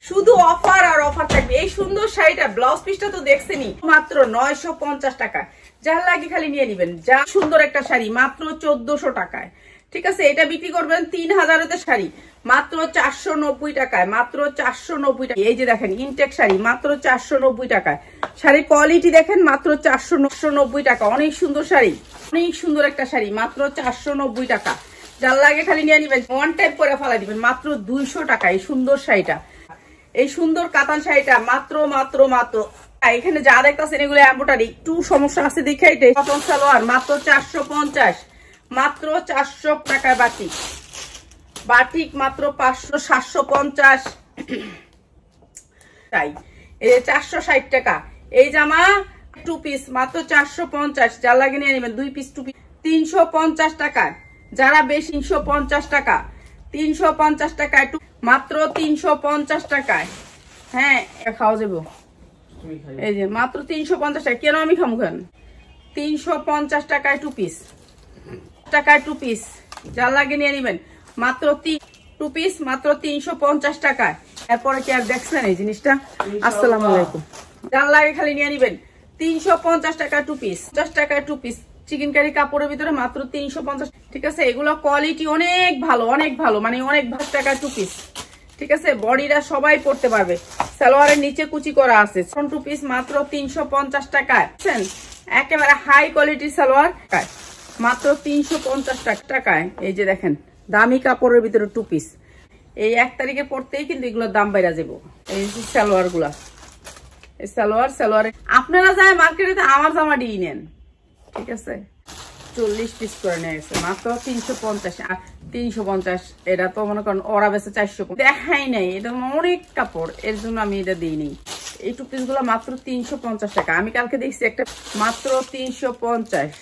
শুধু অফার আর অফার থাকবে। এই সুন্দর শাড়িটা ব্লাউজ পিসটা তো দেখছেনই, মাত্র 950 টাকা। যার লাগে খালি নিয়ে নিবেন। যা সুন্দর একটা শাড়ি মাত্র 1400 টাকায়। ঠিক আছে, এটা বিক্রি করবেন 3000 শাড়ি মাত্র 490 টাকায়, মাত্র 490 টাকা। এই যে দেখেন ইনটেক শাড়ি মাত্র 490 টাকায়। শাড়ির কোয়ালিটি দেখেন মাত্র 490 টাকা। অনেক সুন্দর শাড়ি, অনেক সুন্দর একটা শাড়ি মাত্র 490 টাকা। যার লাগে খালি নিয়ে নিবেন, ওয়ান টাইপ করে ফেলা দিবেন মাত্র 200 টাকা। এই সুন্দর শাড়িটা, এই সুন্দর কাতান শাড়িটা মাত্র মাত্র মাত্র এখানে যা দেখতেছেন এগুলো এমব্রয়ডারি, একটু সমস্যা আছে দেখে এটা কটন সালোয়ার মাত্র 450, মাত্র 400 টাকায় বাটিক। বাটিক মাত্র 500 750 তাই এই 460 টাকা। এই জামা 2 পিস মাত্র 450। যার লাগে নিয়ে নেবেন 2 পিস 2 পিস 350 টাকা। যারা বেশি 350 টাকা, 350 টাকায় মাত্র 350 টাকায়। হ্যাঁ খাওয়া যাবো, এই যে মাত্র 350 টাকা। কেন আমি খামু খান? 350 টাকায় 2 পিস, টাকায় 2 পিস। যার লাগে নিয়ে নিবেন মাত্র 2 পিস মাত্র 350 টাকায়। এরপরে কি আর দেখছেন এই জিনিসটা? আসসালামু আলাইকুম। যার লাগে খালি নিয়ে নিবেন 350 টাকা 2 পিস, 50 টাকায় 2 পিস। চিকেন কারি কাপড়ের ভিতরে মাত্র 350। ঠিক আছে, এগুলো কোয়ালিটি অনেক ভালো, অনেক ভালো, মানে অনেক 50 টাকা 2 পিস। ঠিক আছে, বডিরা সবাই পড়তে পারবে। সালোয়ারের নিচে কুচি করা আছে। 2 পিস মাত্র 350 টাকায়। একেবারে হাই কোয়ালিটির সালোয়ার মাত্র 350 টাকায়। এই যে দেখেন দামি কাপড়ের ভিতরে 2 পিস। এই 1 তারিখে পড়তেই কিন্তু এগুলোর দাম বাইরা যাবো। এই সালোয়ার গুলা, এই সালোয়ারে আপনারা যায় মার্কেটে আমার জামা দিয়ে নেন। ঠিক আছে, 40 পিস করে নিয়ে গেছে মাত্র 350। আর 350 এটা তো মনে করেন ওরা বেছে 400। দেখাই নাই, এটা অনেক কাপড়, এর জন্য আমি এটা দিই নি। এই 2 পিস গুলো মাত্র 350 টাকা। আমি কালকে দেখছি একটা মাত্র 350।